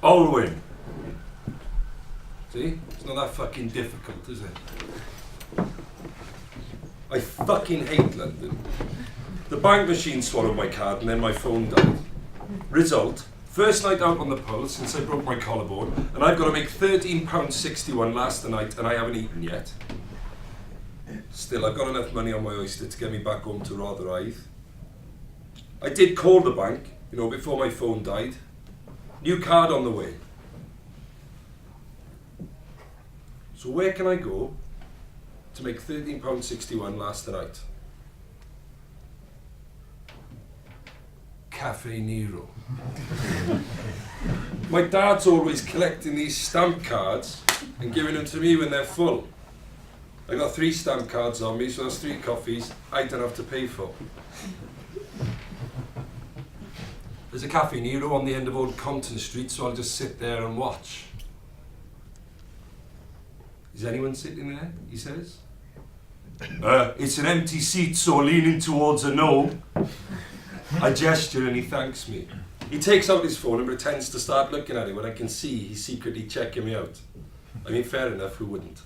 I'll win. See? It's not that fucking difficult, is it? I fucking hate London. The bank machine swallowed my card and then my phone died. Result, first night out on the pole since I broke my collarbone, and I've got to make £13.61 last night and I haven't eaten yet. Still, I've got enough money on my oyster to get me back home to Rotherhithe. I did call the bank, before my phone died. New card on the way. So where can I go to make £13.61 last night? Cafe Nero. My dad's always collecting these stamp cards and giving them to me when they're full. I got 3 stamp cards on me, so that's 3 coffees I don't have to pay for. There's a Cafe Nero on the end of Old Compton Street, so I'll just sit there and watch. Is anyone sitting there? He says. It's an empty seat, so leaning towards a no. I gesture and he thanks me. He takes out his phone and pretends to start looking at it when I can see he's secretly checking me out. I mean, fair enough, who wouldn't?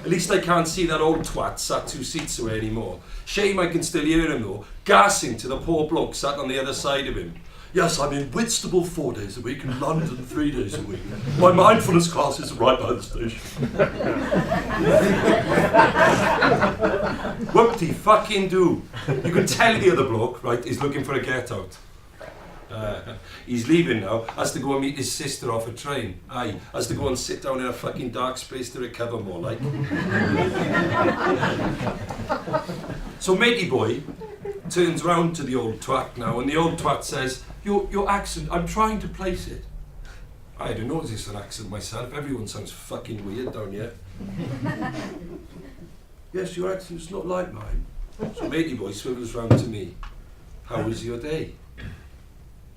At least I can't see that old twat sat 2 seats away anymore. Shame I can still hear him though, gassing to the poor bloke sat on the other side of him. Yes, I'm in Whitstable 4 days a week and London 3 days a week. My mindfulness class is right by the station. Whoop-de fucking do. You can tell the other bloke, right, is looking for a get out. He's leaving now, has to go and meet his sister off a train. Aye, has to go and sit down in a fucking dark space to recover more like. So matey boy turns round to the old twat now and the old twat says, your accent, I'm trying to place it. I don't know, is this an accent myself? Everyone sounds fucking weird down here. Yes, your accent's not like mine. So matey boy swivels round to me. How was your day?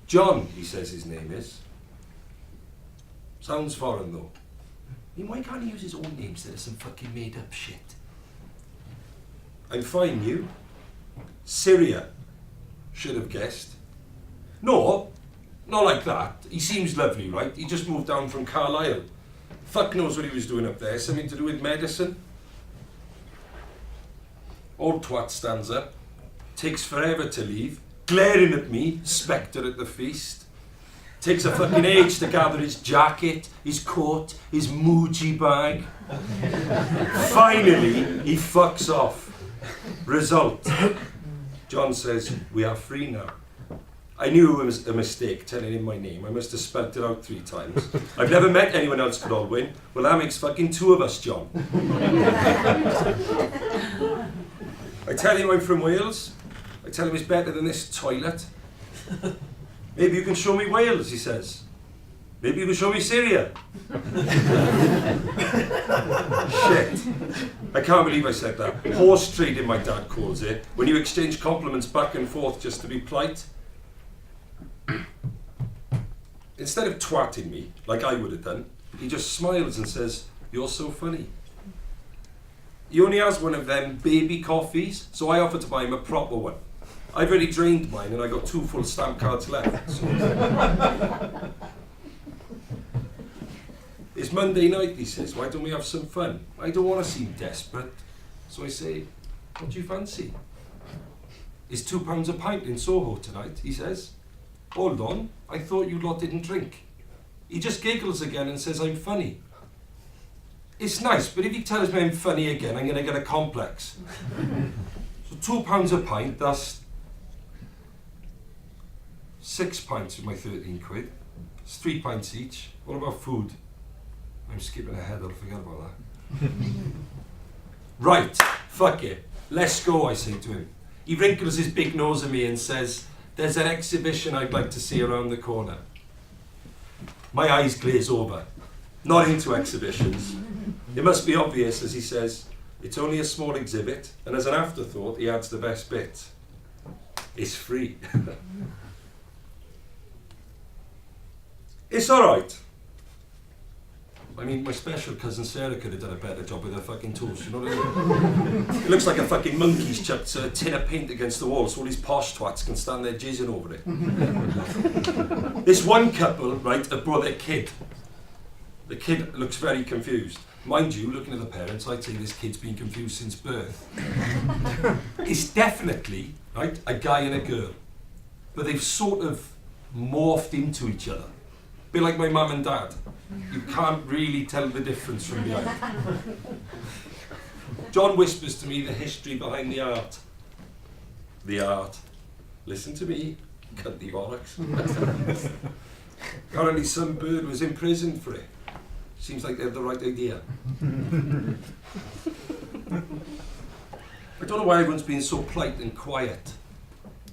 John, he says his name is. Sounds foreign though. I mean, why can't he use his own name instead of some fucking made up shit? I'm fine, you? Syria. Should have guessed. No, not like that. He seems lovely, right? He just moved down from Carlisle. Fuck knows what he was doing up there. Something to do with medicine. Old twat stands up. Takes forever to leave. Glaring at me, spectre at the feast. Takes a fucking age to gather his jacket, his coat, his Muji bag. Finally, he fucks off. Result. John says, we are free now. I knew it was a mistake telling him my name. I must have spelt it out 3 times. I've never met anyone else could all win. Well, that makes fucking 2 of us, John. I tell him I'm from Wales. I tell him it's better than this toilet. Maybe you can show me Wales, he says. Maybe you can show me Syria. Shit. I can't believe I said that. Horse trading, my dad calls it. When you exchange compliments back and forth just to be polite. Instead of twatting me, like I would have done, he just smiles and says, you're so funny. He only has one of them baby coffees, so I offer to buy him a proper one. I've already drained mine and I got 2 full stamp cards left. So. It's Monday night, he says, why don't we have some fun? I don't want to seem desperate. So I say, what do you fancy? It's £2 a pint in Soho tonight, he says. Hold on, I thought you lot didn't drink. He just giggles again and says I'm funny. It's nice, but if he tells me I'm funny again, I'm going to get a complex. So £2 a pint, that's 6 pints with my 13 quid. It's 3 pints each. What about food? I'm skipping ahead, I'll forget about that. Right, fuck it. Let's go, I say to him. He wrinkles his big nose at me and says, there's an exhibition I'd like to see around the corner. My eyes glaze over. Not into exhibitions. It must be obvious, as he says, it's only a small exhibit, and as an afterthought, he adds the best bit. It's free. It's alright. I mean, my special cousin Sarah could have done a better job with her fucking toast, you know what I mean? It looks like a fucking monkey's chucked a tin of paint against the wall so all these posh twats can stand there jizzing over it. This one couple, right, have brought their kid. The kid looks very confused. Mind you, looking at the parents, I'd say this kid's been confused since birth. It's definitely, right, a guy and a girl. But they've sort of morphed into each other. A bit like my mum and dad. You can't really tell the difference from behind. John whispers to me the history behind the art. The art. Listen to me, cut the bollocks. Apparently some bird was imprisoned for it. Seems like they had the right idea. I don't know why everyone's being so polite and quiet.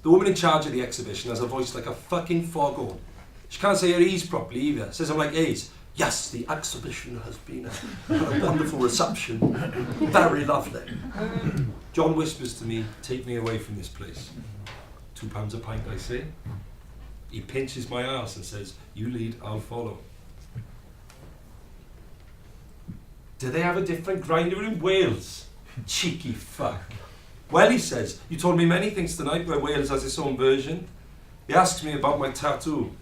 The woman in charge of the exhibition has a voice like a fucking foghorn. She can't say her E's properly either. Says I'm like A's. Yes, the exhibition has been a wonderful reception. Very lovely. John whispers to me, take me away from this place. £2 a pint, I say. He pinches my arse and says, you lead, I'll follow. Do they have a different grinder in Wales? Cheeky fuck. Well, he says, you told me many things tonight where Wales has its own version. He asks me about my tattoo.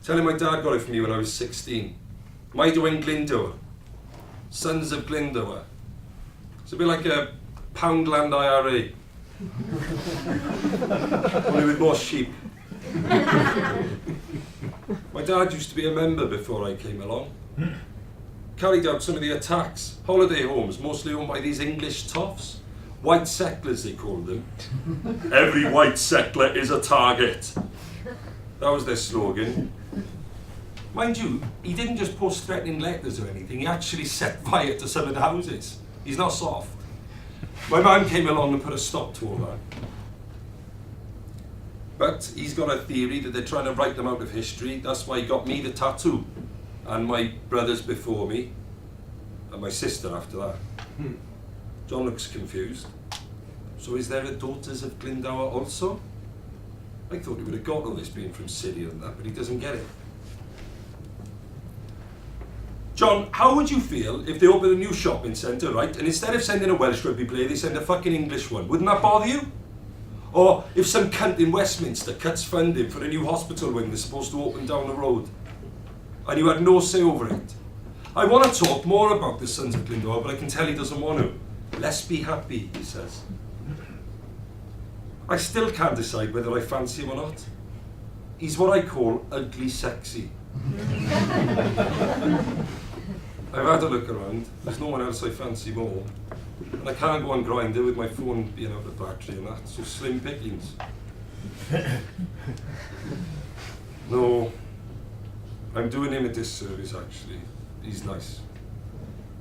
Tell him my dad got it for me when I was 16. Maido Glyndŵr. Sons of Glyndŵr. It's a bit like a Poundland IRA. Only with more sheep. My dad used to be a member before I came along. Carried out some of the attacks. Holiday homes, mostly owned by these English toffs. White settlers, they called them. Every white settler is a target. That was their slogan. Mind you, he didn't just post threatening letters or anything, he actually set fire to some of the houses. He's not soft. My man came along and put a stop to all that. But he's got a theory that they're trying to write them out of history. That's why he got me the tattoo. And my brothers before me. And my sister after that. John looks confused. So is there a Daughters of Glyndŵr also? I thought he would have got all this being from Syria and that, but he doesn't get it. John, how would you feel if they opened a new shopping centre, right, and instead of sending a Welsh rugby player, they send a fucking English one? Wouldn't that bother you? Or if some cunt in Westminster cuts funding for a new hospital wing that's supposed to open down the road, and you had no say over it? I want to talk more about the Sons of Glyndŵr, but I can tell he doesn't want to. Let's be happy, he says. I still can't decide whether I fancy him or not. He's what I call ugly sexy. I've had a look around, there's no one else I fancy more. And I can't go on Grindr with my phone being out of battery and that, so slim pickings. No, I'm doing him a disservice actually. He's nice,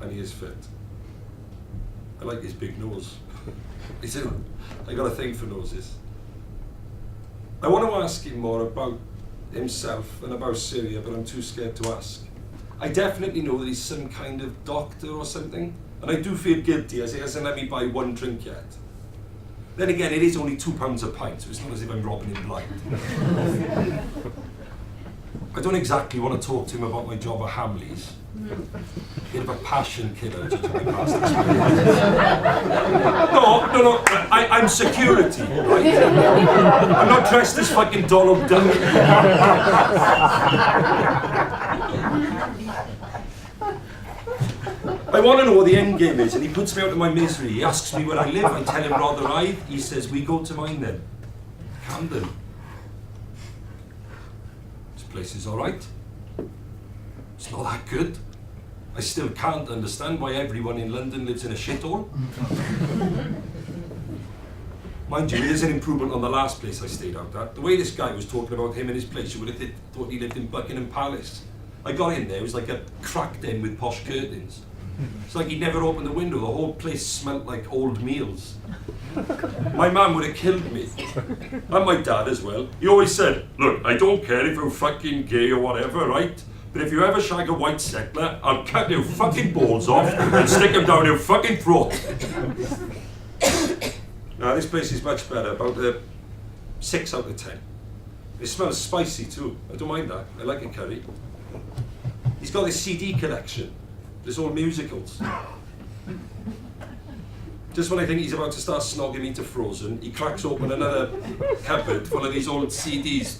and he is fit. I like his big nose. I got a thing for noses. I want to ask him more about himself and about Syria, but I'm too scared to ask. I definitely know that he's some kind of doctor or something, and I do feel guilty as he hasn't let me buy one drink yet. Then again, it is only £2 a pint, so it's not as if I'm robbing him blind. I don't exactly want to talk to him about my job at Hamleys. Bit of a passion killer, judging my past experience. No, I'm security, right? I'm not dressed as fucking Donald Duck. I want to know what the end game is, and he puts me out of my misery. He asks me where I live, I tell him Rotherhithe. He says, we go to mine then. Camden. This place is alright. It's not that good. I still can't understand why everyone in London lives in a shithole. Mind you, it is an improvement on the last place I stayed out at. The way this guy was talking about him and his place, you would have thought he lived in Buckingham Palace. I got in there, it was like a crack den with posh curtains. It's like he'd never opened the window, the whole place smelt like old meals. My mum would have killed me. And my dad as well. He always said, look, I don't care if you're fucking gay or whatever, right? But if you ever shag a white settler, I'll cut your fucking balls off and stick them down your fucking throat. Now this place is much better, about a 6 out of 10. It smells spicy too, I don't mind that, I like a curry. He's got this CD collection. There's all musicals. Just when I think he's about to start snogging me to Frozen, he cracks open another cupboard full of these old CDs.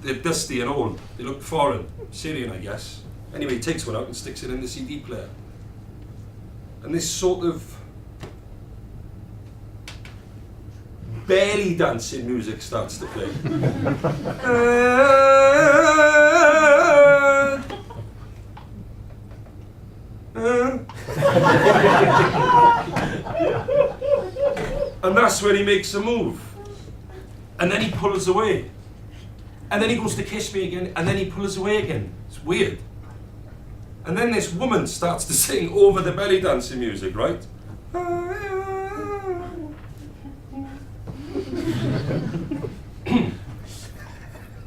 They're dusty and old. They look foreign. Syrian, I guess. Anyway, he takes one out and sticks it in the CD player. And this sort of belly dancing music starts to play. And that's where he makes a move. And then he pulls away. And then he goes to kiss me again, and then he pulls away again. It's weird. And then this woman starts to sing over the belly dancing music, right?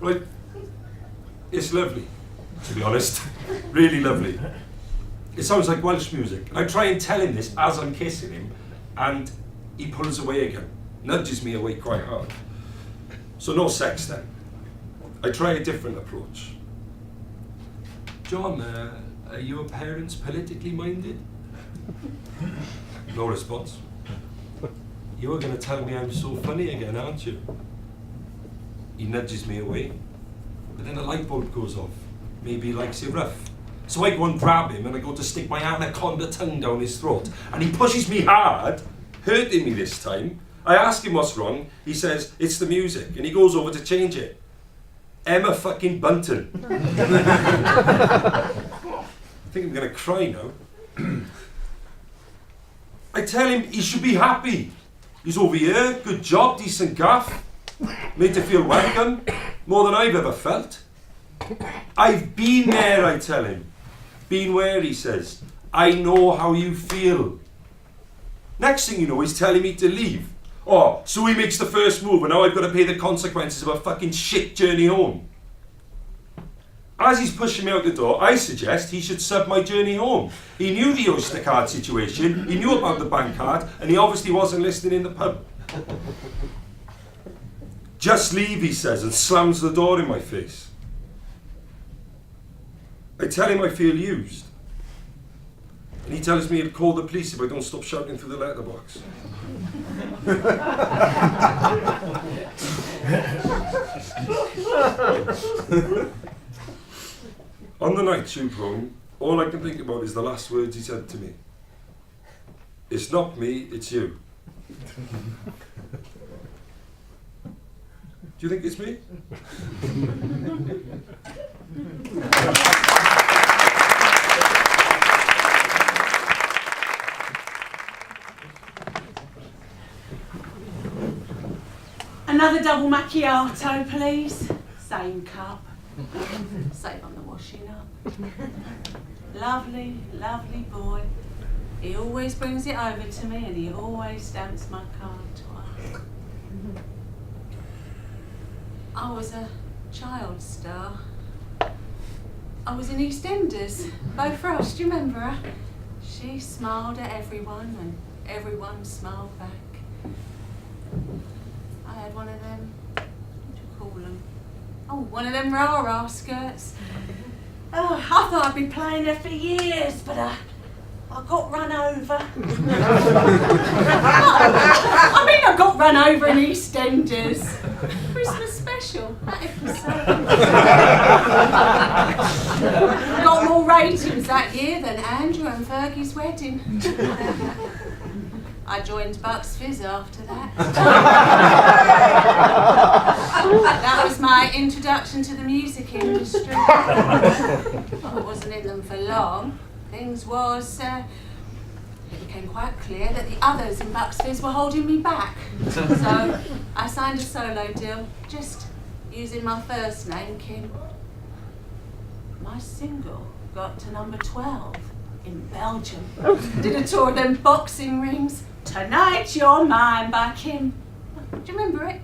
Right? It's lovely, to be honest. Really lovely. It sounds like Welsh music. I try and tell him this as I'm kissing him, and he pulls away again. Nudges me away quite hard. So no sex then. I try a different approach. John, are your parents politically minded? No response. You're going to tell me I'm so funny again, aren't you? He nudges me away, but then a light bulb goes off. Maybe he likes it rough. So I go and grab him and I go to stick my anaconda tongue down his throat, and he pushes me hard, hurting me this time. I ask him what's wrong. He says, it's the music, and he goes over to change it. Emma fucking Bunton. I think I'm going to cry now. I tell him he should be happy. He's over here, good job, decent gaff. Made to feel welcome, more than I've ever felt. I've been there, I tell him. Been where, he says. I know how you feel. Next thing you know, he's telling me to leave. Oh, so he makes the first move and now I've got to pay the consequences of a fucking shit journey home. As he's pushing me out the door, I suggest he should sub my journey home. He knew the Oyster card situation, he knew about the bank card, and he obviously wasn't listening in the pub. Just leave, he says, and slams the door in my face. I tell him I feel used. And he tells me he'll call the police if I don't stop shouting through the letterbox. On the night tube home, all I can think about is the last words he said to me. It's not me, it's you. Do you think it's me? Another double macchiato, please. Same cup. Save on the washing up. Lovely, lovely boy. He always brings it over to me and he always stamps my card twice. I was a child star. I was in EastEnders, Bo Frost, do you remember her? She smiled at everyone and everyone smiled back. I had one of them, what do you call them? Oh, one of them rah-rah skirts. Oh, I thought I'd be playing there for years, but I got run over. I got run over in EastEnders. Christmas special, that episode. Got more ratings that year than Andrew and Fergie's wedding. I joined Bucks Fizz after that. That was my introduction to the music industry. I wasn't in them for long. Things was, it became quite clear that the others in Bucks Fizz were holding me back. So I signed a solo deal, just using my first name, Kim. My single got to number 12 in Belgium. Did a tour of them boxing rings. Tonight You're Mine by Kim. Do you remember it?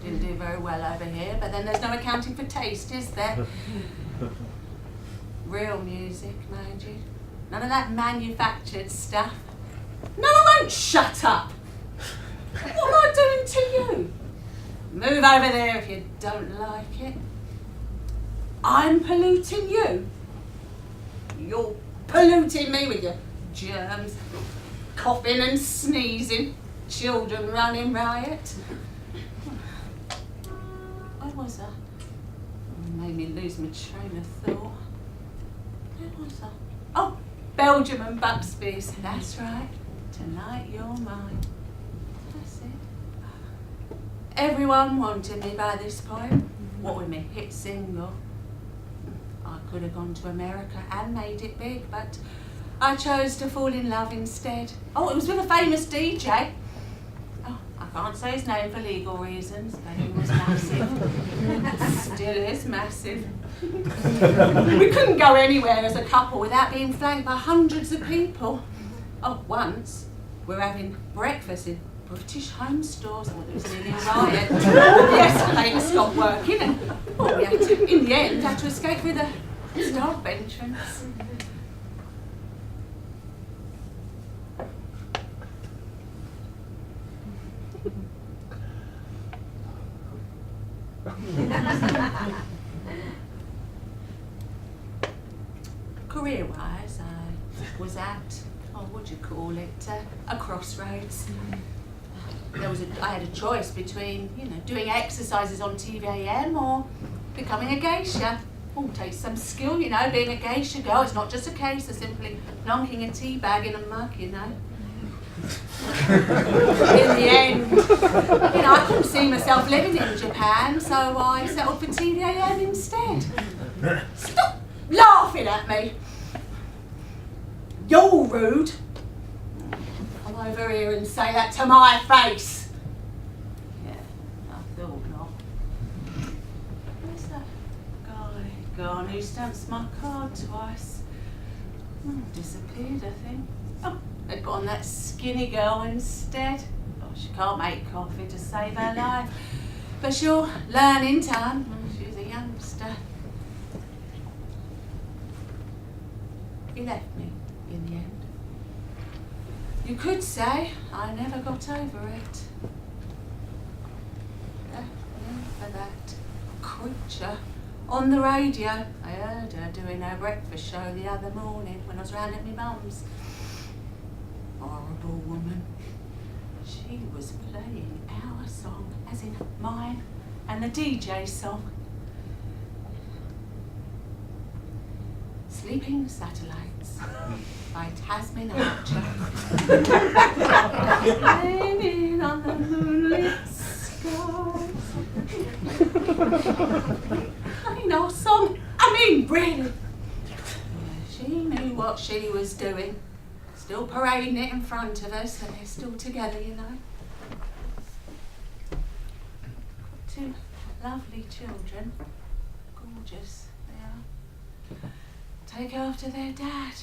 Didn't do very well over here, but then there's no accounting for taste, is there? Real music, mind you. None of that manufactured stuff. No, I won't shut up. What am I doing to you? Move over there if you don't like it. I'm polluting you. You're polluting me with your germs, coughing and sneezing, children running riot. Where was I? It made me lose my train of thought. Where was I? Oh, Belgium and Buxby's. That's right. Tonight you're mine. That's it. Everyone wanted me by this point. What with me hit single. I could have gone to America and made it big, but I chose to fall in love instead. Oh, it was with a famous DJ. Oh, I can't say his name for legal reasons, but he was massive. Still is massive. We couldn't go anywhere as a couple without being flanked by hundreds of people. Oh, once we're having breakfast in British home stores. Oh, there was nearly a riot. The escalator stopped working, and we had to, in the end, had to escape through the staff entrance. Career-wise, I was at, what do you call it, a crossroads. I had a choice between, doing exercises on TVAM or becoming a geisha. Oh, takes some skill, being a geisha girl. It's not just a case of simply plonking a tea bag in a mug, In the end, I couldn't see myself living in Japan, so I settled for TVAM instead. Stop laughing at me. You're rude. Come over here and say that to my face. Yeah, I thought not. Where's that guy gone who stamps my card twice? Disappeared, I think. Oh, they put on that skinny girl instead. Oh, she can't make coffee to save her life, but she'll learn in time. She's a youngster. He left me in the end. You could say I never got over it. For that creature on the radio. I heard her doing her breakfast show the other morning when I was round at my mum's. Horrible woman. She was playing our song, as in mine, and the DJ's song. Sleeping Satellites by Tasmin Archer. Raining on the moonlit skies. Our song, really. She knew what she was doing. Still parading it in front of us, and they're still together, Two lovely children. Gorgeous, they are. Take after their dad.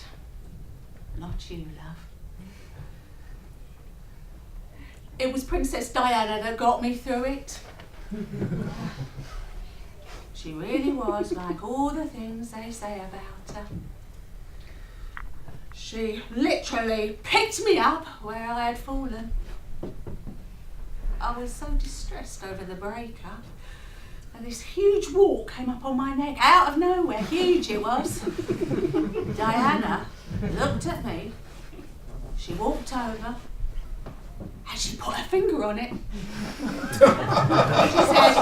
Not you, love. It was Princess Diana that got me through it. She really was like all the things they say about her. She literally picked me up where I had fallen. I was so distressed over the breakup, and this huge wart came up on my neck, out of nowhere, huge it was. Diana looked at me, she walked over, and she put her finger on it. She said,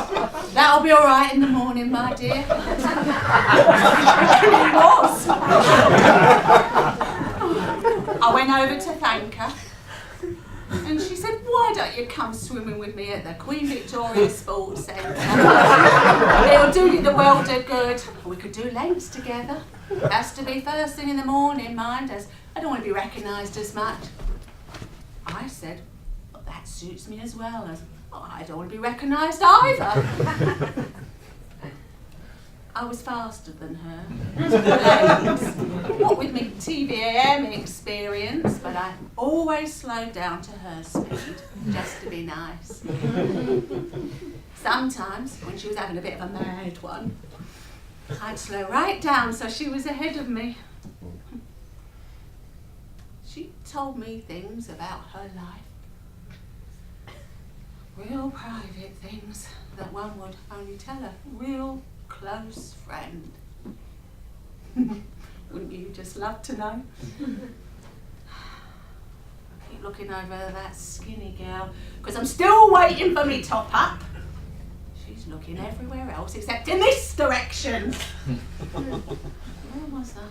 "That'll be all right in the morning, my dear." And it was. I went over to thank her, and she said, "Why don't you come swimming with me at the Queen Victoria Sports Centre? It'll do you the world of good. We could do lengths together. Has to be first thing in the morning, mind, as I don't want to be recognised as much." I said, "Well, that suits me as well, as I don't want to be recognised either." I was faster than her. What with me TVAM experience, but I always slowed down to her speed, just to be nice. Sometimes, when she was having a bit of a mad one, I'd slow right down so she was ahead of me. She told me things about her life. Real private things that one would only tell a real close friend. Wouldn't you just love to know? I keep looking over that skinny girl, because I'm still waiting for me top up. She's looking everywhere else except in this direction. Where was that?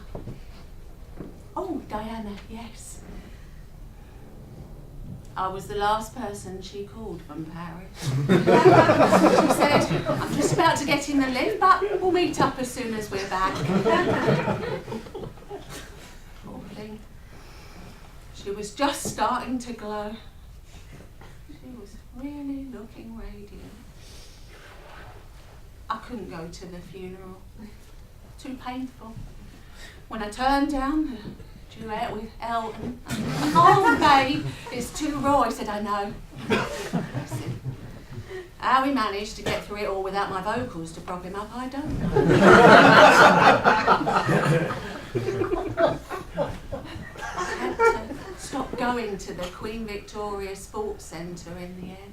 Oh, Diana, yes. I was the last person she called from Paris. She said, I'm just about to get in the lift, but we'll meet up as soon as we're back. Poor thing. She was just starting to glow. She was really looking radiant. I couldn't go to the funeral. Too painful. When I turned down the duet with Elton, oh babe, it's too raw. He said, I know. How we managed to get through it all without my vocals to prop him up, I don't know. I had to stop going to the Queen Victoria Sports Centre in the end.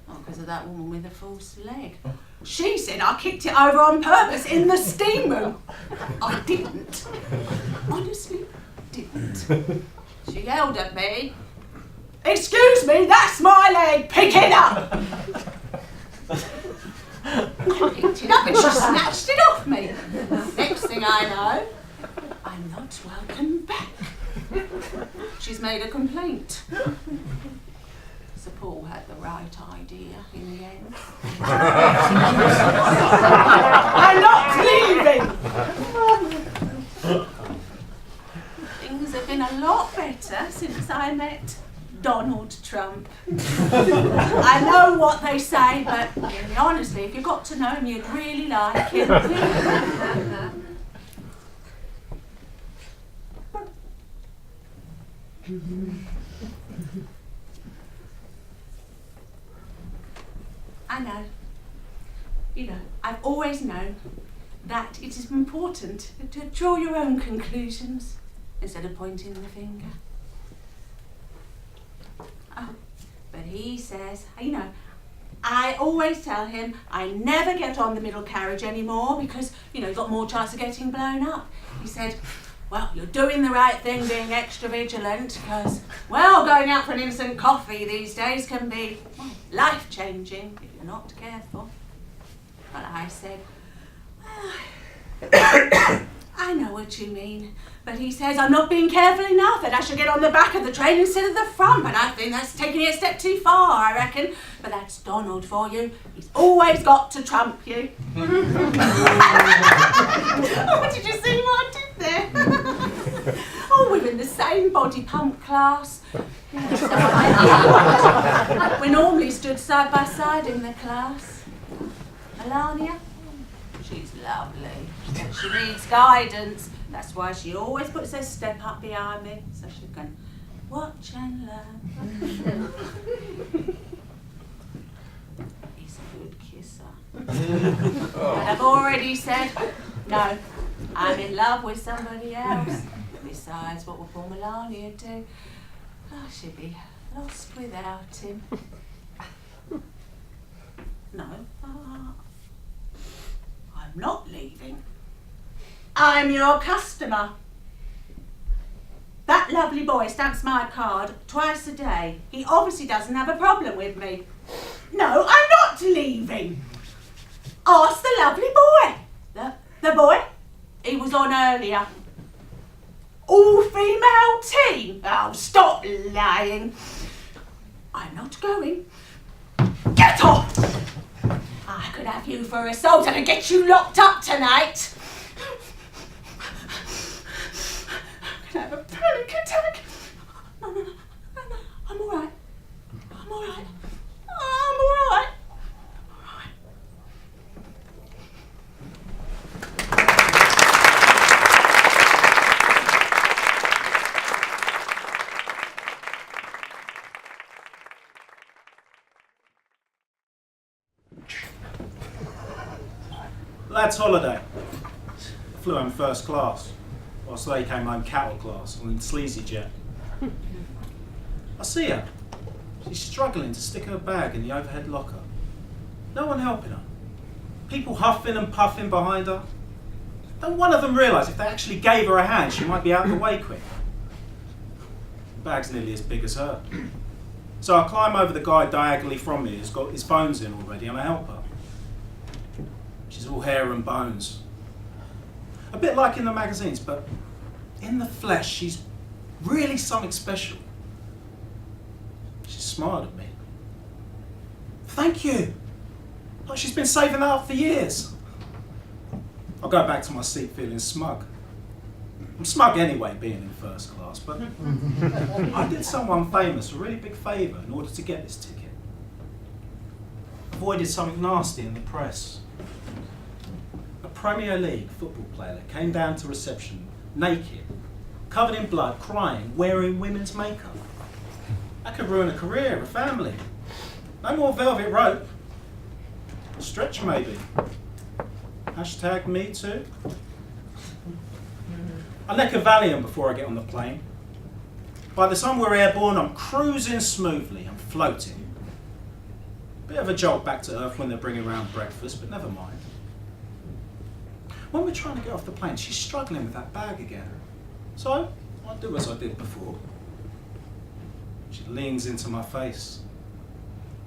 Not because of that woman with a false leg. She said I kicked it over on purpose in the steam room. I didn't. Honestly, didn't. She yelled at me, "Excuse me, that's my leg, pick it up!" I picked it up and she snatched it off me. Next thing I know, I'm not welcome back. She's made a complaint. So Paul had the right idea in the end. I'm not leaving! Things have been a lot better since I met Donald Trump. I know what they say, but really, honestly, if you got to know him, you'd really like him. I know. You know, I've always known that it is important to draw your own conclusions instead of pointing the finger. Oh, but he says, you know, I always tell him I never get on the middle carriage anymore because, you know, you've got more chance of getting blown up. He said, well, you're doing the right thing being extra vigilant because, well, going out for an instant coffee these days can be life-changing if you're not careful. But I said, well, I know what you mean. But he says I'm not being careful enough, that I should get on the back of the train instead of the front. But I think that's taking it a step too far, I reckon. But that's Donald for you. He's always got to trump you. Oh, did you see what I did there? Oh, we're in the same body pump class. Yeah, so we normally stood side by side in the class. Melania, she's lovely. But she needs guidance. That's why she always puts her step up behind me, so she can watch and learn. He's a good kisser. But I've already said, no, I'm in love with somebody else. Besides, what will poor Melania do? Oh, she'd be lost without him. No, I'm not leaving. I'm your customer. That lovely boy stamps my card twice a day. He obviously doesn't have a problem with me. No, I'm not leaving. Ask the lovely boy. The boy? He was on earlier. All-female team? Oh, stop lying. I'm not going. Get off! I could have you for assault. I could get you locked up tonight. I have a panic attack. No, I'm all right. I'm all right. I'm all right. Lad's holiday. Flew home first class, whilst they came home cattle class on the sleazy jet. I see her. She's struggling to stick her bag in the overhead locker. No one helping her. People huffing and puffing behind her. Don't one of them realise if they actually gave her a hand, she might be out of the way quick? The bag's nearly as big as her. So I climb over the guy diagonally from me who's got his phones in already, and I help her. She's all hair and bones. A bit like in the magazines, but in the flesh, she's really something special. She smiled at me. Thank you. Like she's been saving that up for years. I'll go back to my seat feeling smug. I'm smug anyway, being in first class, but I did someone famous a really big favour in order to get this ticket. Avoided something nasty in the press. A Premier League football player that came down to reception naked, covered in blood, crying, wearing women's makeup. That could ruin a career, a family. No more velvet rope. Stretch maybe. Hashtag me too. I neck a Valium before I get on the plane. By the time we're airborne, I'm cruising smoothly. I'm floating. Bit of a jolt back to earth when they're bringing around breakfast, but never mind. When we're trying to get off the plane, she's struggling with that bag again. So I do as I did before. She leans into my face.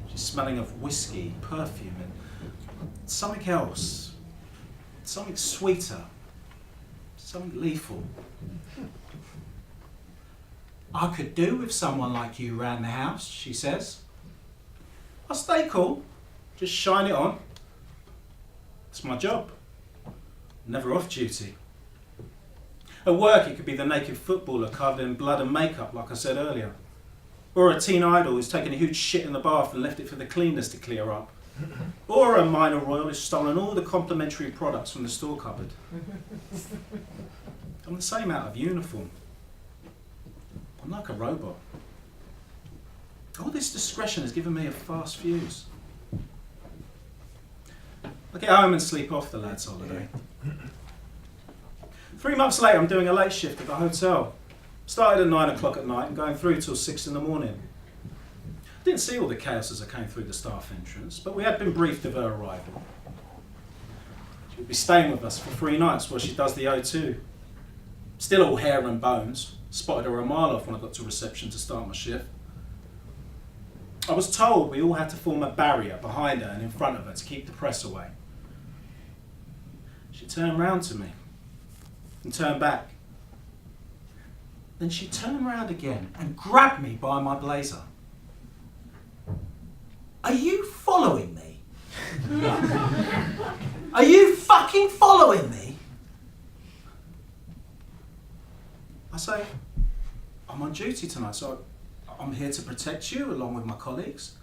She's smelling of whiskey, perfume, and something else. Something sweeter. Something lethal. I could do with someone like you around the house, she says. I'll stay cool. Just shine it on. It's my job. Never off duty. At work, it could be the naked footballer covered in blood and makeup, like I said earlier. Or a teen idol who's taken a huge shit in the bath and left it for the cleaners to clear up. Or a minor royal who's stolen all the complimentary products from the store cupboard. I'm the same out of uniform. I'm like a robot. All this discretion has given me a fast fuse. I get home and sleep off the lad's holiday. 3 months later, I'm doing a late shift at the hotel. Started at 9 o'clock at night and going through till 6 in the morning. Didn't see all the chaos as I came through the staff entrance, but we had been briefed of her arrival. She would be staying with us for 3 nights while she does the O2. Still all hair and bones. Spotted her a mile off when I got to reception to start my shift. I was told we all had to form a barrier behind her and in front of her to keep the press away. She turned round to me and turned back. Then she turned round again and grabbed me by my blazer. Are you following me? Are you fucking following me? I say, I'm on duty tonight, so I'm here to protect you along with my colleagues.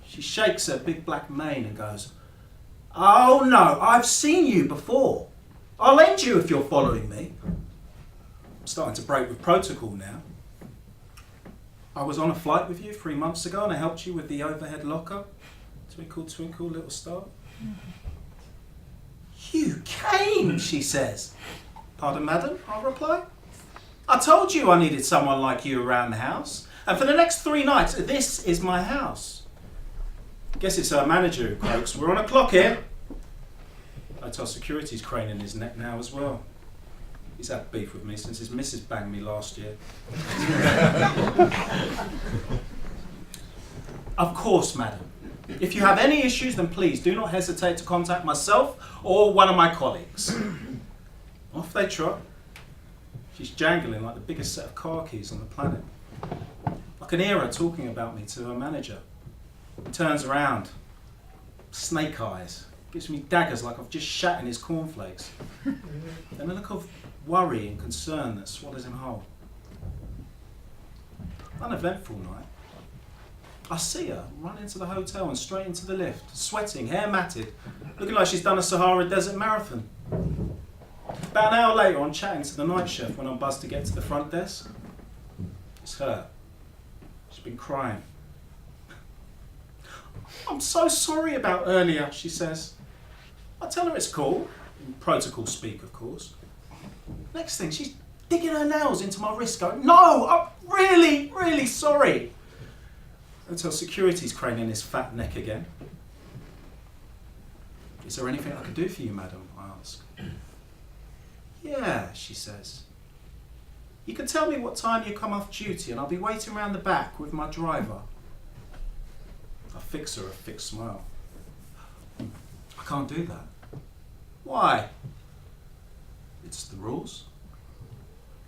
She shakes her big black mane and goes, oh no, I've seen you before. I'll end you if you're following me. I'm starting to break with protocol now. I was on a flight with you 3 months ago and I helped you with the overhead locker. Twinkle, twinkle, little star. You came, she says. Pardon, madam, I'll reply. I told you I needed someone like you around the house. And for the next 3 nights, this is my house. Guess it's our manager who croaks. We're on a clock here. Hotel security's craning his neck now as well. He's had beef with me since his missus banged me last year. Of course, madam. If you have any issues, then please do not hesitate to contact myself or one of my colleagues. Off they trot. She's jangling like the biggest set of car keys on the planet. I can hear her talking about me to her manager. He turns around. Snake eyes. Gives me daggers like I've just shat in his cornflakes. Then a look of worry and concern that swallows him whole. Uneventful night. I see her run into the hotel and straight into the lift, sweating, hair matted, looking like she's done a Sahara Desert marathon. About an hour later, I'm chatting to the night chef when I'm buzzed to get to the front desk. It's her. She's been crying. I'm so sorry about earlier, she says. I tell her it's cool, in protocol speak, of course. Next thing, she's digging her nails into my wrist going, no, I'm really, really sorry. Until security's craning his fat neck again. Is there anything I could do for you, madam? I ask. Yeah, she says. You can tell me what time you come off duty and I'll be waiting round the back with my driver. I fix her a fixed smile. I can't do that. Why? It's the rules.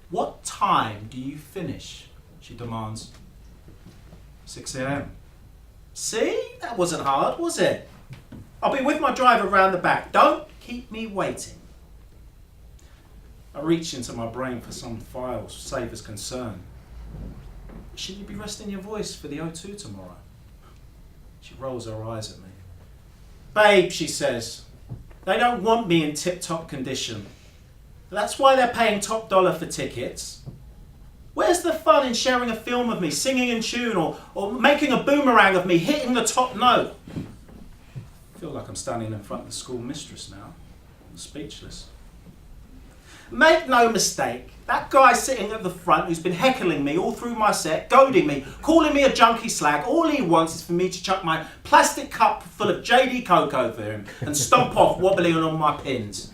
What time do you finish? She demands. 6 a.m. See? That wasn't hard, was it? I'll be with my driver round the back. Don't keep me waiting. I reach into my brain for some files, save as concern. Should you be resting your voice for the O2 tomorrow? She rolls her eyes at me. Babe, she says, they don't want me in tip-top condition. That's why they're paying top dollar for tickets. Where's the fun in sharing a film of me singing in tune or making a boomerang of me hitting the top note? I feel like I'm standing in front of the school mistress now. I'm speechless. Make no mistake, that guy sitting at the front who's been heckling me all through my set, goading me, calling me a junkie slag, all he wants is for me to chuck my plastic cup full of JD Coke over him and stomp off wobbling on my pins.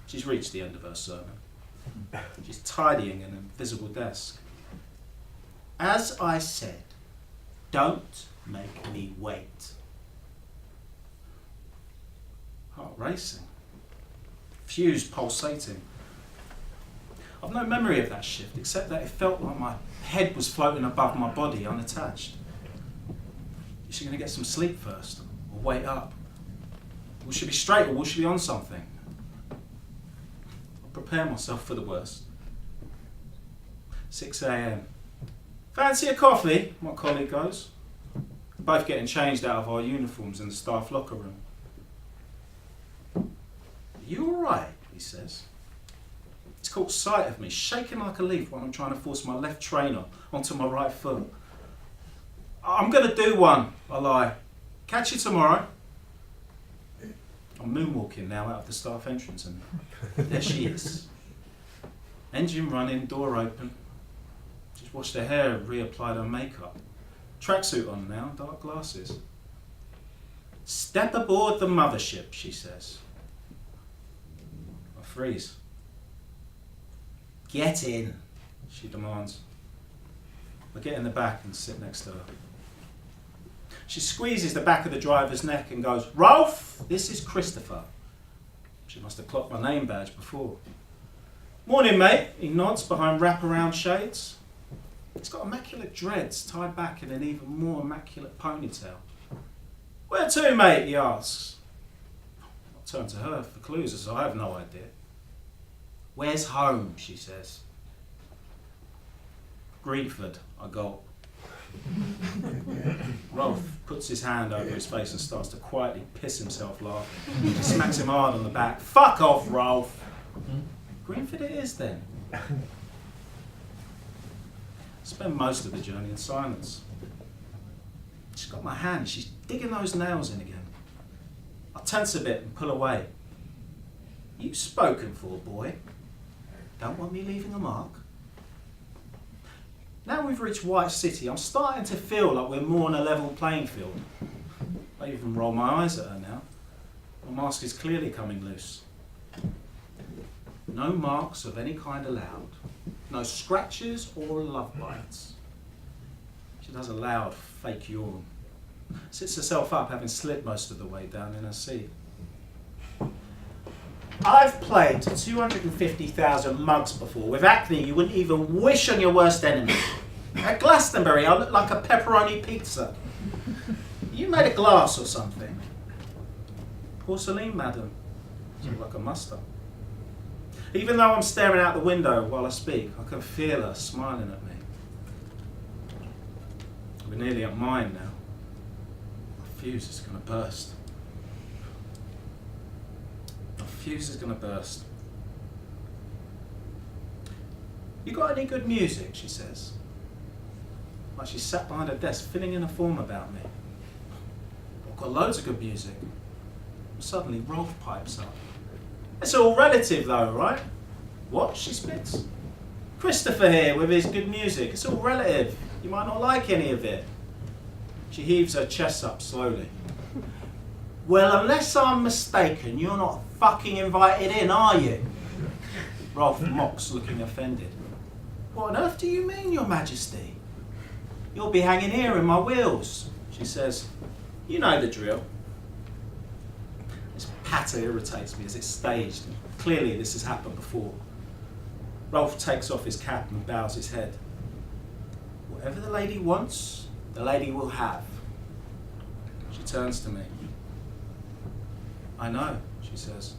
She's reached the end of her sermon. She's tidying an invisible desk. As I said, don't make me wait. Heart racing. Fuse pulsating. I've no memory of that shift, except that it felt like my head was floating above my body, unattached. Is she going to get some sleep first, or wait up? Will she be straight, or will she be on something? I'll prepare myself for the worst. 6 a.m. Fancy a coffee? My colleague goes. We're both getting changed out of our uniforms in the staff locker room. You all right? He says. He's caught sight of me, shaking like a leaf while I'm trying to force my left trainer onto my right foot. I'm going to do one, I lie. Catch you tomorrow. I'm moonwalking now out of the staff entrance and there she is. Engine running, door open. She's washed her hair and reapplied her makeup. Tracksuit on now, dark glasses. Step aboard the mothership, she says. I freeze. Get in, she demands. I get in the back and sit next to her. She squeezes the back of the driver's neck and goes, Rolf, this is Christopher. She must have clocked my name badge before. Morning, mate, he nods behind wraparound shades. He's got immaculate dreads tied back in an even more immaculate ponytail. Where to, mate, he asks. I turn to her for clues as I have no idea. Where's home, she says. Greenford, I gulp. Rolf puts his hand over his face and starts to quietly piss himself laughing. She smacks him hard on the back. Fuck off, Rolf! Greenford it is then. I spend most of the journey in silence. She's got my hand, she's digging those nails in again. I tense a bit and pull away. You spoken for, boy. Don't want me leaving a mark? Now we've reached White City, I'm starting to feel like we're more on a level playing field. I even roll my eyes at her now. My mask is clearly coming loose. No marks of any kind allowed. No scratches or love bites. She does a loud, fake yawn. Sits herself up, having slid most of the way down in her seat. I've played to 250,000 mugs before. With acne, you wouldn't even wish on your worst enemy. At Glastonbury, I look like a pepperoni pizza. You made a glass or something. Porcelain, madam. You look like a muster. Even though I'm staring out the window while I speak, I can feel her smiling at me. We're nearly at mine now. My fuse is going to burst. My fuse is going to burst. You got any good music, she says. Like she's sat behind her desk filling in a form about me. I've got loads of good music. Suddenly Rolf pipes up. It's all relative though, right? What? She spits. Christopher here with his good music. It's all relative. You might not like any of it. She heaves her chest up slowly. Well, unless I'm mistaken, you're not fucking invited in, are you? Rolf mocks, looking offended. What on earth do you mean, Your Majesty? You'll be hanging here in my wheels, she says. You know the drill. This patter irritates me as it's staged. Clearly this has happened before. Rolf takes off his cap and bows his head. Whatever the lady wants, the lady will have. She turns to me. I know, she says.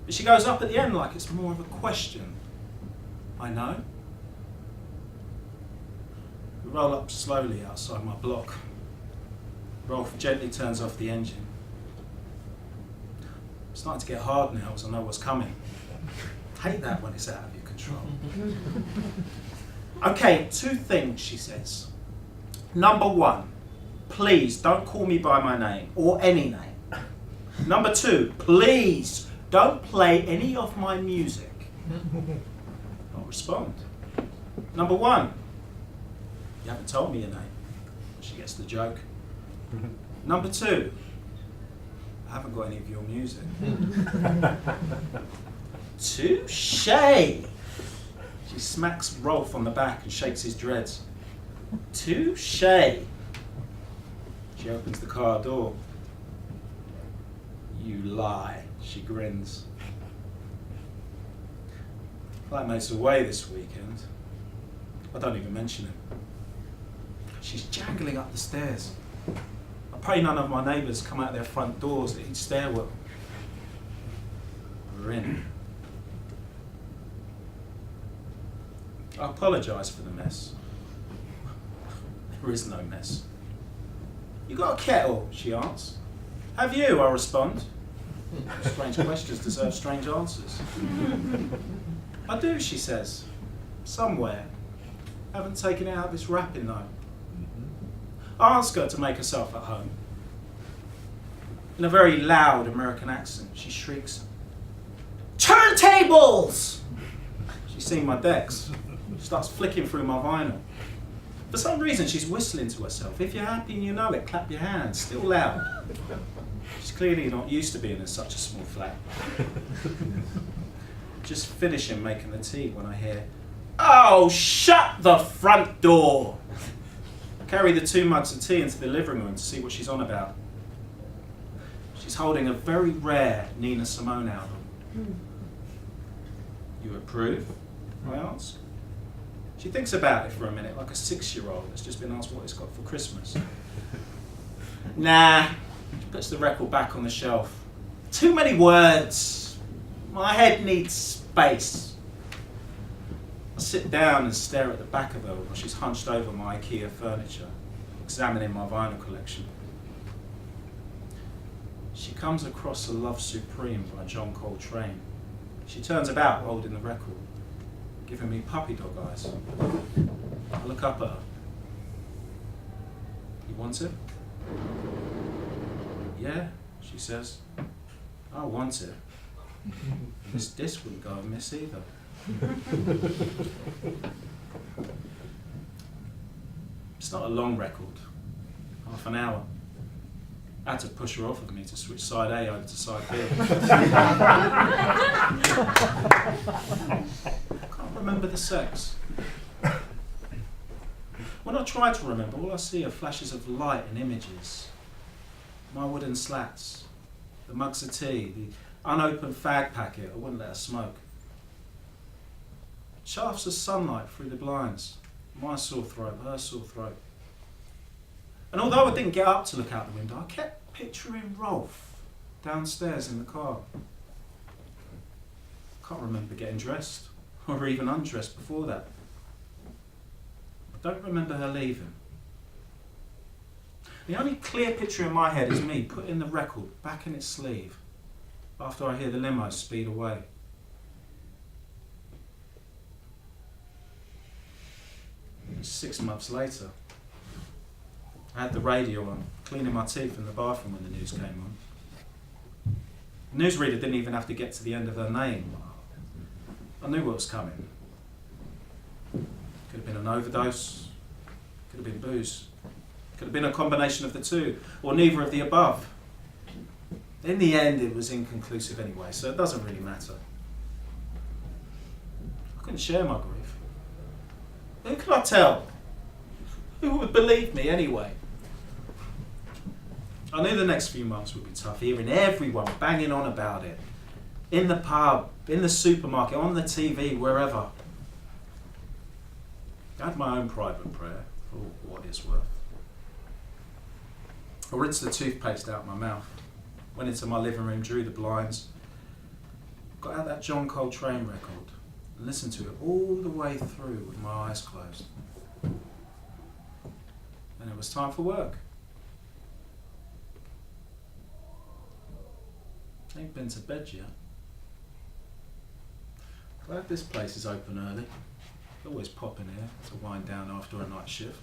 But she goes up at the end like it's more of a question. I know. We roll up slowly outside my block. Rolf gently turns off the engine. It's starting to get hard now as I know what's coming. I hate that when it's out of your control. Okay, 2 things, she says. Number 1, please don't call me by my name or any name. Number 2, please don't play any of my music. I'll respond. Number 1, you haven't told me your name. She gets the joke. Number 2, I haven't got any of your music. Touché! She smacks Rolf on the back and shakes his dreads. Touché! She opens the car door. You lie, she grins. Flatmate's away this weekend. I don't even mention him. She's jangling up the stairs. I pray none of my neighbours come out their front doors at each stairwell. We're in. I apologise for the mess. There is no mess. You got a kettle? She asks. Have you? I respond. Strange questions deserve strange answers. I do, she says. Somewhere. Haven't taken it out of its wrapping though. I ask her to make herself at home. In a very loud American accent, she shrieks, "Turntables!" She's seen my decks. She starts flicking through my vinyl. For some reason, she's whistling to herself. If you're happy and you know it, clap your hands. Still loud. She's clearly not used to being in such a small flat. Just finishing making the tea when I hear, "Oh, shut the front door!" I carry the 2 mugs of tea into the living room to see what she's on about. She's holding a very rare Nina Simone album. You approve? I ask. She thinks about it for a minute, like a 6-year-old that's just been asked what it's got for Christmas. Nah. She puts the record back on the shelf. Too many words. My head needs space. I sit down and stare at the back of her while she's hunched over my IKEA furniture, examining my vinyl collection. She comes across A Love Supreme by John Coltrane. She turns about holding the record, giving me puppy dog eyes. I look up at her. You want it? Yeah, she says. I want it. This disc wouldn't go amiss either. It's not a long record, half an hour. I had to push her off of me to switch side A over to side B. I can't remember the sex. When I try to remember, all I see are flashes of light and images. My wooden slats, the mugs of tea, the unopened fag packet I wouldn't let her smoke. Shafts of sunlight through the blinds, my sore throat, her sore throat. And although I didn't get up to look out the window, I kept picturing Rolf downstairs in the car. I can't remember getting dressed, or even undressed before that. I don't remember her leaving. The only clear picture in my head is me putting the record back in its sleeve after I hear the limo speed away. It's 6 months later. I had the radio on, cleaning my teeth in the bathroom when the news came on. The newsreader didn't even have to get to the end of her name. I knew what was coming. Could have been an overdose, could have been booze, could have been a combination of the two, or neither of the above. In the end, it was inconclusive anyway, so it doesn't really matter. I couldn't share my grief. Who could I tell? Who would believe me anyway? I knew the next few months would be tough, hearing everyone banging on about it. In the pub, in the supermarket, on the TV, wherever. I had my own private prayer, for what it's worth. I rinsed the toothpaste out of my mouth, went into my living room, drew the blinds, got out that John Coltrane record, and listened to it all the way through with my eyes closed. And it was time for work. I ain't been to bed yet. Glad this place is open early. Always pop in here to wind down after a night shift.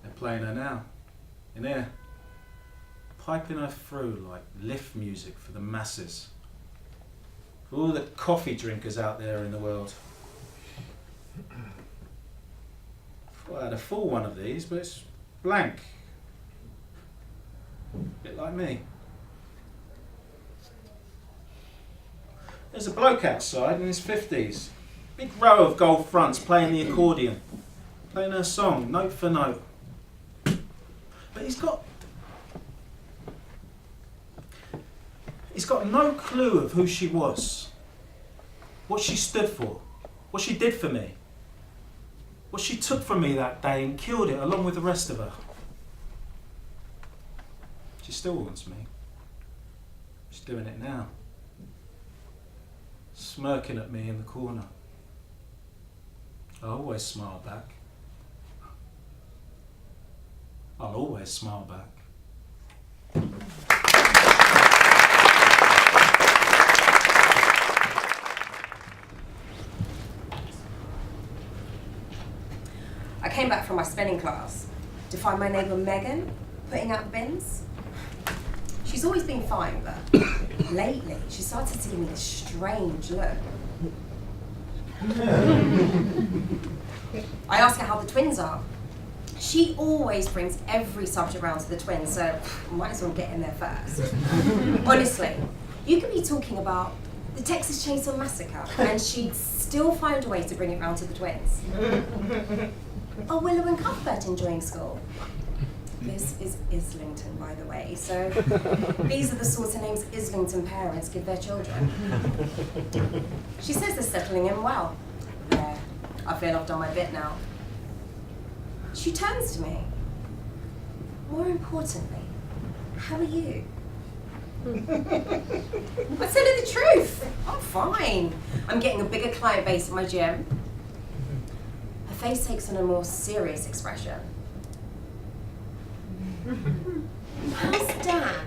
They're playing her now, in here, piping her through like lift music for the masses, for all the coffee drinkers out there in the world. Thought I had a full one of these, but it's blank. A bit like me. There's a bloke outside in his 50s, big row of gold fronts playing the accordion, playing her song note for note. But he's got no clue of who she was, what she stood for, what she did for me, what she took from me that day and killed it along with the rest of her. She still wants me. She's doing it now. Smirking at me in the corner. I always smile back. I'll always smile back. I came back from my spelling class to find my neighbour Megan putting out the bins. She's always been fine, but lately she started to give me this strange look. I asked her how the twins are. She always brings every subject round to the twins, so I might as well get in there first. Honestly, you could be talking about the Texas Chainsaw Massacre, and she'd still find a way to bring it round to the twins. Are Willow and Cuthbert enjoying school? This is Islington, by the way, so these are the sorts of names Islington parents give their children. She says they're settling in well. There, I feel I've done my bit now. She turns to me. More importantly, how are you? I tell her the truth. I'm fine. I'm getting a bigger client base at my gym. Her face takes on a more serious expression. How's Dan?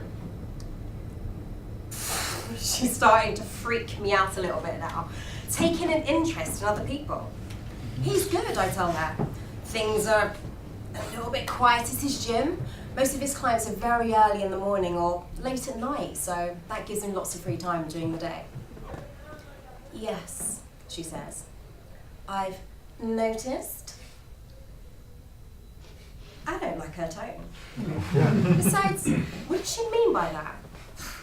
She's starting to freak me out a little bit now, taking an interest in other people. He's good, I tell her. Things are a little bit quiet at his gym. Most of his clients are very early in the morning or late at night, so that gives him lots of free time during the day. Yes, she says. I've noticed. I don't like her tone. Besides, what does she mean by that?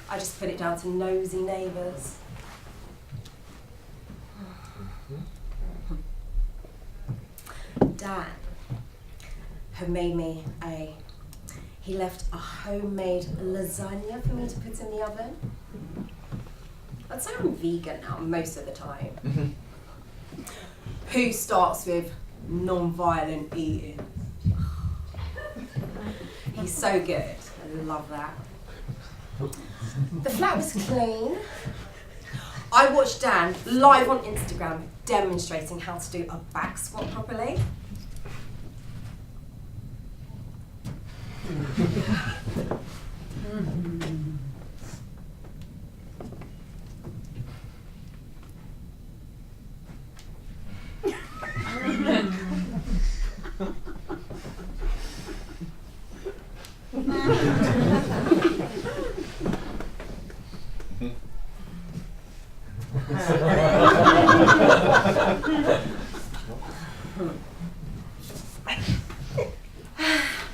I just put it down to nosy neighbours. Dan had made me he left a homemade lasagna for me to put in the oven. I'd say I'm vegan now most of the time. Who starts with non-violent eating? He's so good. I love that. The flat was clean. I watched Dan live on Instagram demonstrating how to do a back squat properly.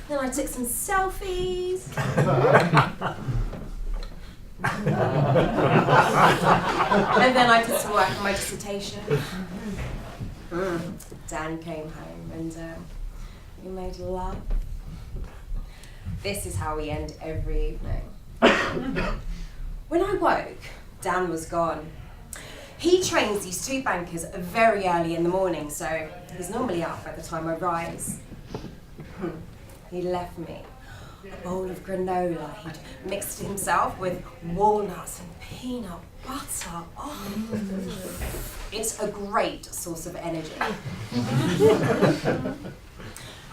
Then I took some selfies. And then I did some work on my dissertation. Dan came home and we made love. This is how we end every evening. When I woke, Dan was gone. He trains these two bankers very early in the morning, so he's normally up by the time I rise. He left me a bowl of granola. He'd mixed it himself with walnuts and peanut butter. Oh, it's a great source of energy.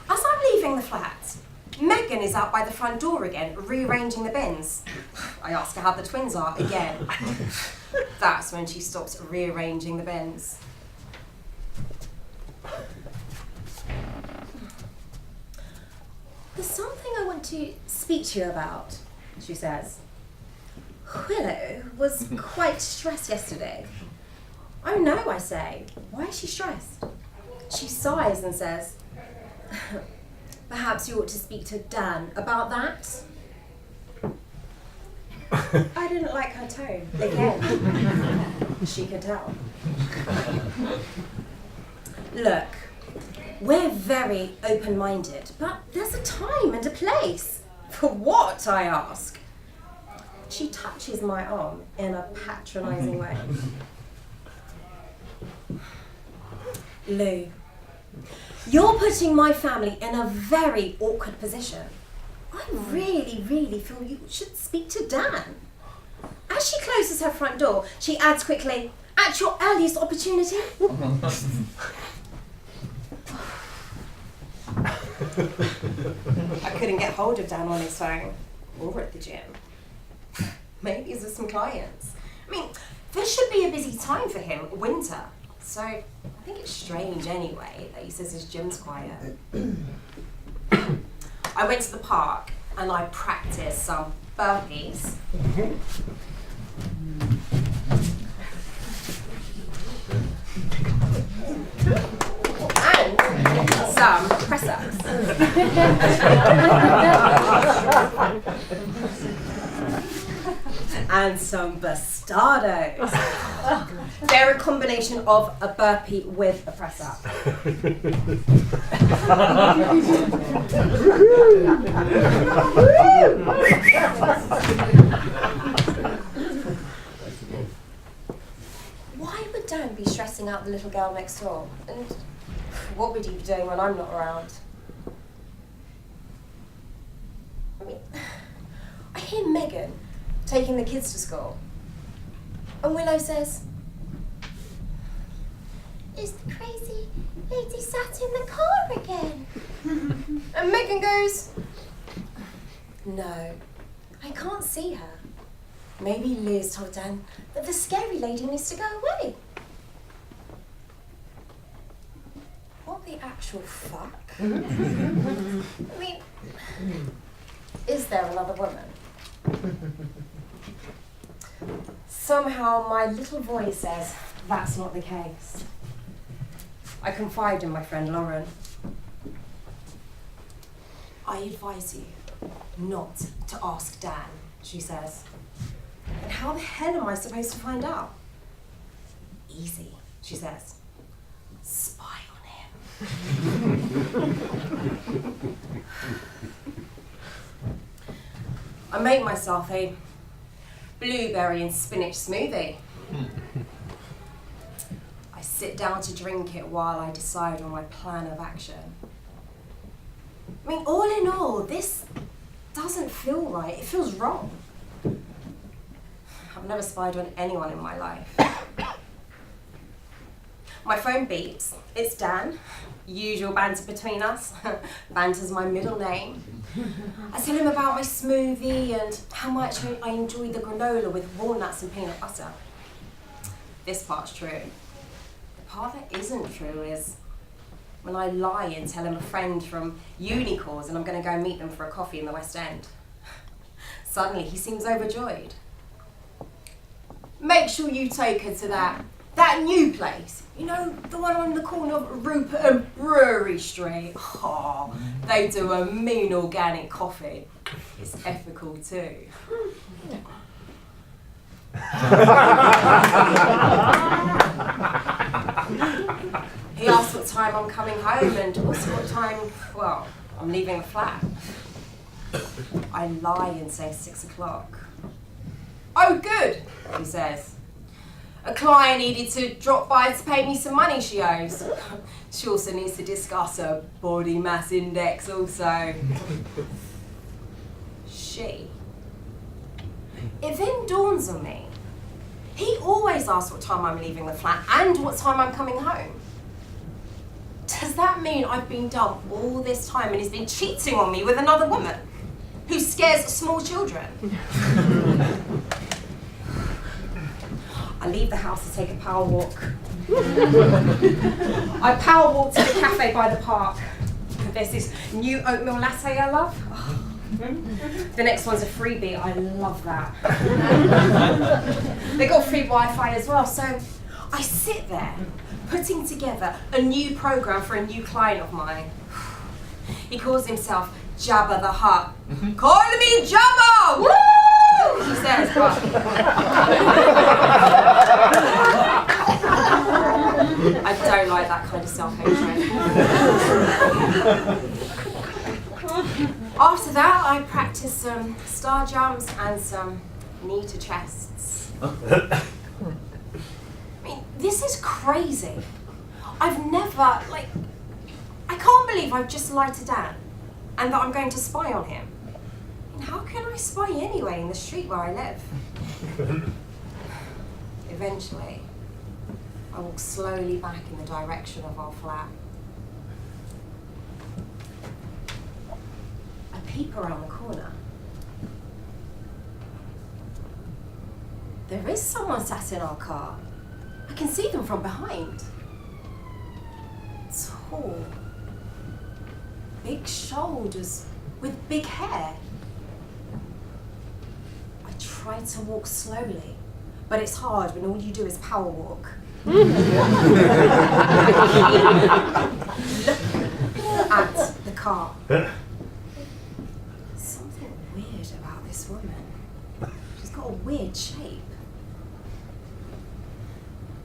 As I'm leaving the flat, Megan is out by the front door again, rearranging the bins. I ask her how the twins are again. That's when she stops rearranging the bins. There's something I want to speak to you about, she says. Willow was quite stressed yesterday. Oh no, I say. Why is she stressed? She sighs and says, perhaps you ought to speak to Dan about that. I didn't like her tone, again. She could tell. Look, we're very open-minded, but there's a time and a place. For what, I ask? She touches my arm in a patronising way. Lou, you're putting my family in a very awkward position. I really, really feel you should speak to Dan. As she closes her front door, she adds quickly, at your earliest opportunity. I couldn't get hold of Dan on his phone or at the gym. Maybe he's with some clients. I mean, this should be a busy time for him, winter. So I think it's strange anyway that he says his gym's quiet. I went to the park and I practiced some burpees. And some press-ups. And some bastados. They're a combination of a burpee with a press-up. Why would Dan be stressing out the little girl next door? And what would he be doing when I'm not around? I mean, I hear Megan taking the kids to school. And Willow says, is the crazy lady sat in the car again? And Megan goes, no, I can't see her. Maybe Liz told Dan that the scary lady needs to go away. What the actual fuck? I mean, is there another woman? Somehow my little voice says that's not the case. I confide in my friend Lauren. I advise you not to ask Dan, she says. And how the hell am I supposed to find out? Easy, she says. Spy on him. I make myself a blueberry and spinach smoothie. I sit down to drink it while I decide on my plan of action. I mean, all in all, this doesn't feel right. It feels wrong. I've never spied on anyone in my life. My phone beeps. It's Dan. Usual banter between us. Banter's my middle name. I tell him about my smoothie and how much I enjoy the granola with walnuts and peanut butter. This part's true. The part that isn't true is when I lie and tell him a friend from uni calls and I'm going to go meet them for a coffee in the West End. Suddenly he seems overjoyed. Make sure you take her to that That new place, you know, the one on the corner of Rupert and Brewery Street. Oh, they do a mean organic coffee. It's ethical too. He asked what time I'm coming home and also what time, well, I'm leaving the flat. I lie and say 6 o'clock. Oh, good, he says. A client needed to drop by to pay me some money she owes. She also needs to discuss her body mass index also. She. It then dawns on me. He always asks what time I'm leaving the flat and what time I'm coming home. Does that mean I've been dumb all this time and he's been cheating on me with another woman who scares small children? I leave the house to take a power walk. I power walk to the cafe by the park. There's this new oatmeal latte I love. Oh. The next one's a freebie. I love that. They got free Wi-Fi as well, so I sit there putting together a new program for a new client of mine. He calls himself Jabba the Hutt. Call me Jabba! Woo! He says, but I don't like that kind of self-hatred. After that, I practice some star jumps and some knee to chests. I mean, this is crazy. I've never, I can't believe I've just lied to Dan and that I'm going to spy on him. And how can I spy anyway in the street where I live? Eventually, I walk slowly back in the direction of our flat. I peep around the corner. There is someone sat in our car. I can see them from behind. Tall, big shoulders with big hair. I try to walk slowly, but it's hard when all you do is power walk. Look at the car. Something weird about this woman. She's got a weird shape.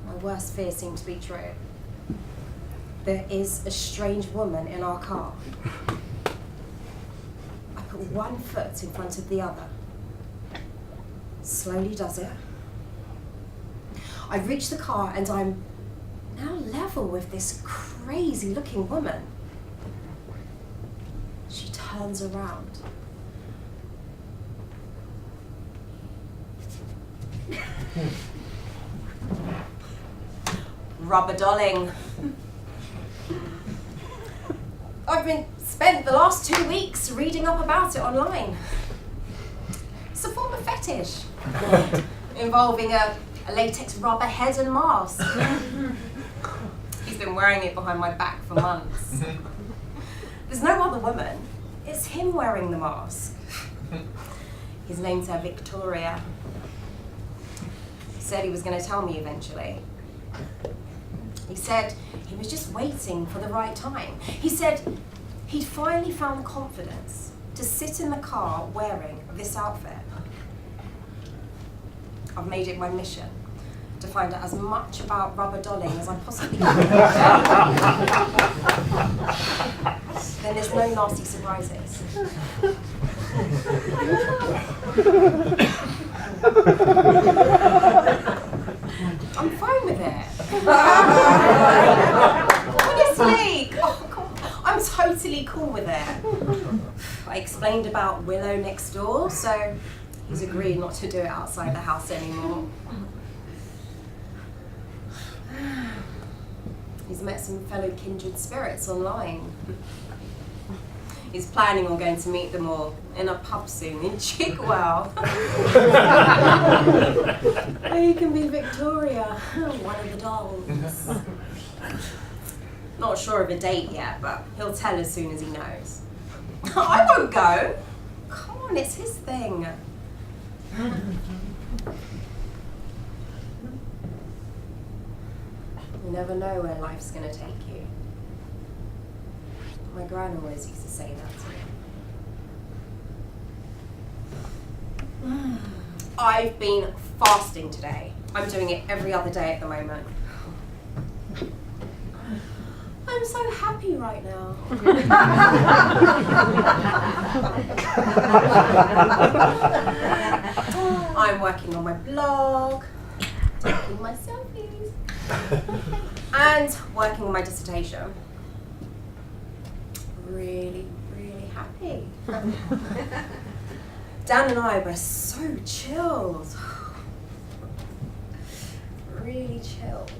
My worst fear seemed to be true. There is a strange woman in our car. I put one foot in front of the other. Slowly does it. I reach the car and I'm now level with this crazy looking woman. She turns around. Rubber dolling. I've spent the last 2 weeks reading up about it online. It's a form of fetish involving a latex rubber head and mask. He's been wearing it behind my back for months. There's no other woman. It's him wearing the mask. His name's Victoria. He said he was going to tell me eventually. He said he was just waiting for the right time. He said he'd finally found the confidence to sit in the car wearing this outfit. I've made it my mission to find out as much about rubber dolling as I possibly can. Then there's no nasty surprises. I'm fine with it. Honestly, oh God, I'm totally cool with it. I explained about Willow next door, so he's agreed not to do it outside the house anymore. He's met some fellow kindred spirits online. He's planning on going to meet them all in a pub soon in Chigwell. He can be Victoria, one of the dolls. Not sure of a date yet, but he'll tell as soon as he knows. I won't go. Come on, it's his thing. never know where life's going to take you. My gran always used to say that to me. I've been fasting today. I'm doing it every other day at the moment. I'm so happy right now. I'm working on my blog, taking my selfies, and working on my dissertation. Really, really happy. Dan and I were so chilled. Really chilled.